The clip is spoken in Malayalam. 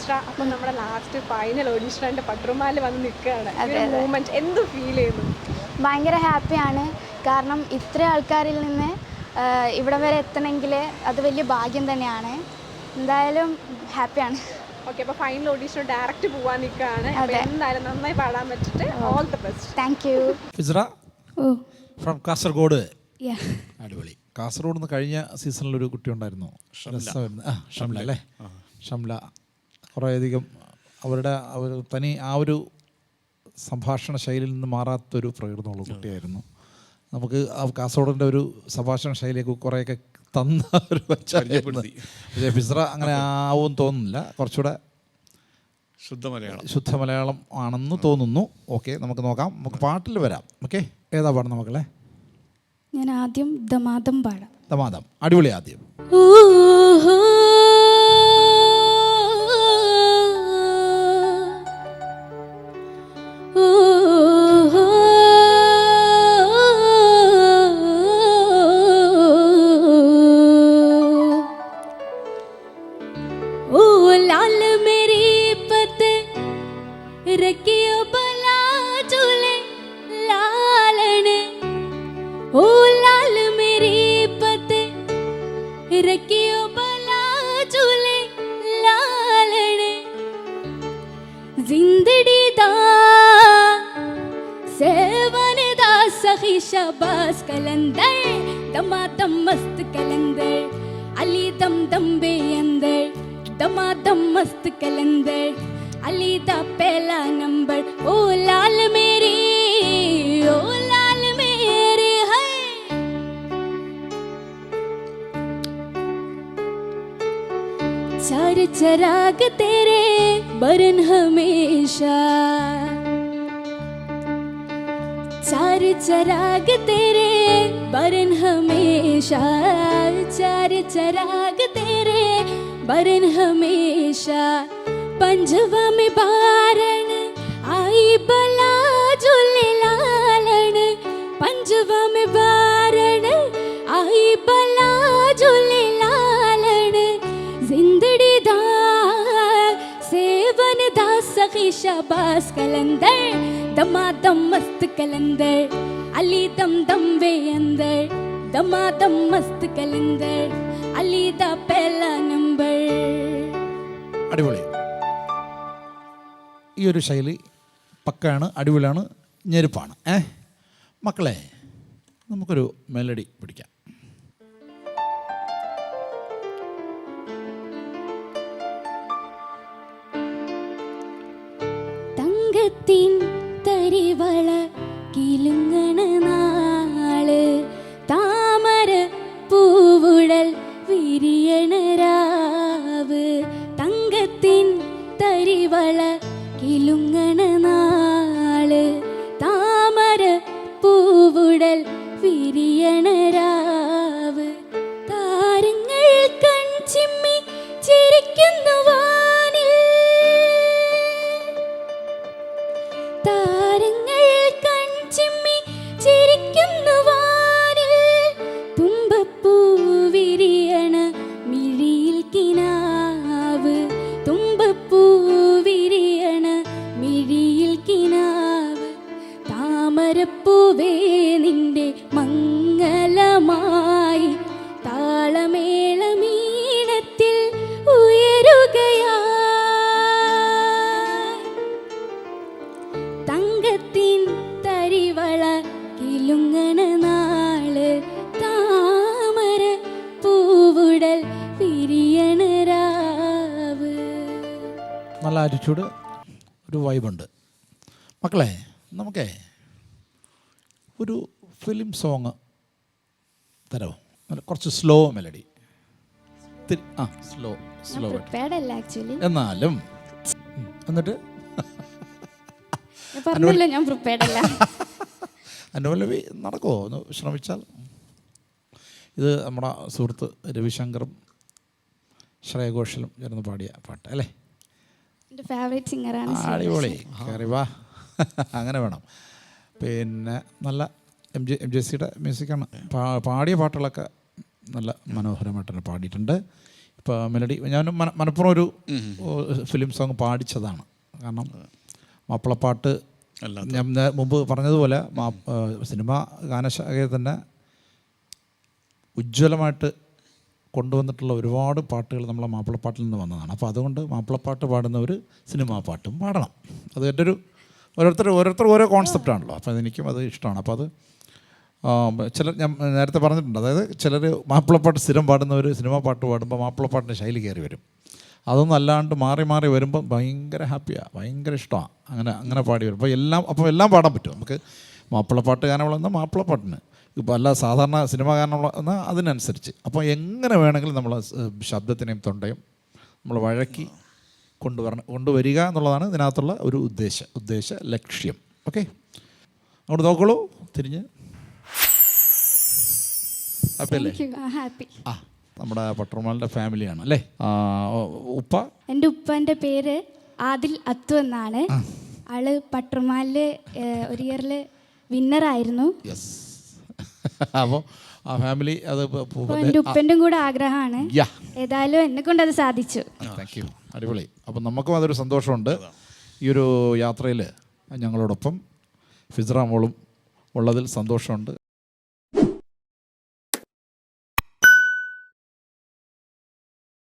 ഫിസ്റ, അപ്പം നമ്മുടെ ലാസ്റ്റ് ഫൈനൽ ഓഡീഷൻ്റെ പട്രുമാല് വന്ന് നിൽക്കുകയാണ്. മൂമെന്റ് എന്ത് ഫീൽ ചെയ്യുന്നു? ഭയങ്കര ഹാപ്പിയാണ്. കാരണം ഇത്ര ആൾക്കാരിൽ നിന്ന് ഇവിടെ വരെ എത്തണമെങ്കിൽ അത് വലിയ ഭാഗ്യം തന്നെയാണ്. എന്തായാലും ഹാപ്പിയാണ്. ഓക്കെ, അപ്പോൾ ഫൈനൽ ഓഡീഷൻ ഡയറക്റ്റ് പോകാൻ നിൽക്കുകയാണ്. എന്തായാലും നന്നായി പാടാൻ പറ്റിട്ട് all the best. Thank you. ഫിസ്റ ഫ്രം കാസർഗോഡ്. അടിപൊളി. കാസർഗോഡ് നിന്ന് കഴിഞ്ഞ സീസണിലൊരു കുട്ടി ഉണ്ടായിരുന്നു, ഷംല അല്ലേ? ഷംല കുറേയധികം അവരുടെ തനി ആ ഒരു സംഭാഷണ ശൈലിയിൽ നിന്ന് മാറാത്തൊരു പ്രകൃതമുള്ള കുട്ടിയായിരുന്നു. നമുക്ക് കാസർഗോഡിൻ്റെ ഒരു സംഭാഷണ ശൈലിയൊക്കെ കുറേയൊക്കെ തന്ന ഒരു പക്ഷേ ഫിസ്റ അങ്ങനെ ആവും തോന്നുന്നില്ല, കുറച്ചുകൂടെ ശുദ്ധ മലയാളം ആണെന്ന് തോന്നുന്നു. ഓക്കെ, നമുക്ക് നോക്കാം, നമുക്ക് പാട്ടിൽ വരാം. ഓക്കെ, ഏതാ പാടുന്ന മക്കളെ? ഞാൻ ആദ്യം ദമാദം പാടാം. ദമാദം, അടിപൊളി. ആദ്യം शाबाश कलंदर दमादम मस्त कलंदर अली दम दम बे अंदर दमादम मस्त कलंदर अली दा पहला नंबर ओ लाल मेरी है चार चराग तेरे बरन हमेशा चार चराग तेरे बरन हमेशा चार चराग तेरे बरन हमेशा पंजवा में बारण आई बला झूले लालन पंजवा में बारण आई बला झूले लालन जिंदड़ी दा सेवन दा सखी शाबाश कलंदर दमादम मस्त कलंदर अली दम दम वे अंदर दमादम मस्त कलंदर अली दा पहला नंबर. അടിപൊളി. ഈ ഒരു ശൈലി പക്കയാണ്, അടിപൊളിയാണ്, ഞെരുപ്പാണ്. മക്കളെ, നമുക്കൊരു മെലഡി പിടിക്കാം. തങ്കത്തിൻ തരിവള കിലുങ്ങണ നാള് താമര പൂവുടൽ വിരിയണ രാവ് തങ്കത്തിൻ തരിവള കിലുങ്ങണ നാള് താമര പൂവുടൽ വിരിയണ രാവ് താരങ്ങൾ കൺചിമ്മി ചിരിക്കുന്നു വാനിൽ താരങ്ങൾ കൺചിമ്മി ചിരിക്കുന്നു വാനിൽ തുമ്പപ്പൂ വിരിയണ മിഴിയിൽ കിനാവ് തുമ്പപ്പൂ വിരിയണ മിഴിയിൽ കിനാവ് താമരപ്പൂവേ നിന്റെ മംഗലമായി താളമേളമീണത്തിൽ ഉയരുകയാ തങ്കത്തിൻ തരിവള കിലുങ്ങണ നാള് താമര പൂവുടൽ വിരിയണ രാവ്. നല്ല ആറ്റിറ്റ്യൂഡ്, ഒരു വൈബുണ്ട്. മക്കളെ, നമുക്കേ ഒരു ഫിലിം സോങ് തരാമോ? കുറച്ച് സ്ലോ മെലഡി. സ്ലോ എന്നാലും എന്നിട്ട് ഞാൻ പ്രിപ്പയർഡ് അല്ല. അനുപല്ലവി നടക്കുമോ? ഒന്ന് ശ്രമിച്ചാൽ. ഇത് നമ്മുടെ സുഹൃത്ത് രവിശങ്കറും ശ്രേയ ഘോഷലും ചേർന്ന് പാടിയ പാട്ട് അല്ലേ? എൻ്റെ ഫേവറേറ്റ് സിംഗറാണ്. അടിപൊളി, കയറി വാ. അങ്ങനെ വേണം. പിന്നെ നല്ല MJCയുടെ മ്യൂസിക്കാണ്. പാടിയ പാട്ടുകളൊക്കെ നല്ല മനോഹരമായിട്ട് പാടിയിട്ടുണ്ട്. ഇപ്പോൾ മെലഡി ഞാൻ മനപ്പുറം ഒരു ഫിലിം സോങ് പാടിച്ചതാണ്. കാരണം മാപ്പിളപ്പാട്ട് ഞാൻ മുമ്പ് പറഞ്ഞതുപോലെ സിനിമ ഗാനശാഖയെ തന്നെ ഉജ്ജ്വലമായിട്ട് കൊണ്ടുവന്നിട്ടുള്ള ഒരുപാട് പാട്ടുകൾ നമ്മളെ മാപ്പിളപ്പാട്ടിൽ നിന്ന് വന്നതാണ്. അപ്പോൾ അതുകൊണ്ട് മാപ്പിളപ്പാട്ട് പാടുന്നവർ സിനിമാ പാട്ടും പാടണം. അത് എൻ്റെ ഒരു ഓരോരുത്തർ ഓരോ കോൺസെപ്റ്റാണല്ലോ. അപ്പോൾ അതെനിക്കും അത് ഇഷ്ടമാണ്. അപ്പോൾ അത് ചിലർ ഞാൻ നേരത്തെ പറഞ്ഞിട്ടുണ്ട്, അതായത് ചിലർ മാപ്പിളപ്പാട്ട് സ്ഥിരം പാടുന്നവർ സിനിമാ പാട്ട് പാടുമ്പോൾ മാപ്പിളപ്പാട്ടിൻ്റെ ശൈലി കയറി വരും. അതൊന്നും അല്ലാണ്ട് മാറി മാറി വരുമ്പോൾ ഭയങ്കര ഹാപ്പിയാണ്, ഭയങ്കര ഇഷ്ടമാണ്. അങ്ങനെ പാടി വരും. അപ്പോൾ എല്ലാം പാടാൻ പറ്റും നമുക്ക്. മാപ്പിളപ്പാട്ട് ഗാനമുള്ള മാപ്പിളപ്പാട്ടിന്, ഇപ്പോൾ അല്ല സാധാരണ സിനിമ ഗാനമുള്ള എന്നാൽ അതിനനുസരിച്ച്. അപ്പോൾ എങ്ങനെ വേണമെങ്കിലും നമ്മൾ ശബ്ദത്തിനെയും തൊണ്ടയും നമ്മൾ വഴക്കി കൊണ്ടുവരിക എന്നുള്ളതാണ് ഇതിനകത്തുള്ള ഒരു ഉദ്ദേശ ലക്ഷ്യം. ഓക്കെ, അങ്ങോട്ട് നോക്കോളൂ, തിരിഞ്ഞ്. ഹാപ്പി അല്ലേ? ഹാപ്പി. നമ്മുടെ പട്ടർമാലിൻ്റെ ഫാമിലിയാണ് അല്ലേ? ഉപ്പ? എൻ്റെ ഉപ്പൻ്റെ പേര് ആദിൽ അത്തു എന്നാണ്. ആള് പട്ടർമാലിൽ ഒരു ഇയറിൽ വിന്നറായിരുന്നു. യെസ്. അപ്പോൾ ആ ഫാമിലി അത് എൻ്റെ ഉപ്പൻ്റെ കൂടെ ആഗ്രഹമാണ്. ഏതായാലും എന്നെ കൊണ്ട് അത് സാധിച്ചു. Thank you. അടിപൊളി. അപ്പം നമുക്കും അതൊരു സന്തോഷമുണ്ട്. ഈ ഒരു യാത്രയിൽ ഞങ്ങളോടൊപ്പം ഫിസ്റ മോളും ഉള്ളതിൽ സന്തോഷമുണ്ട്.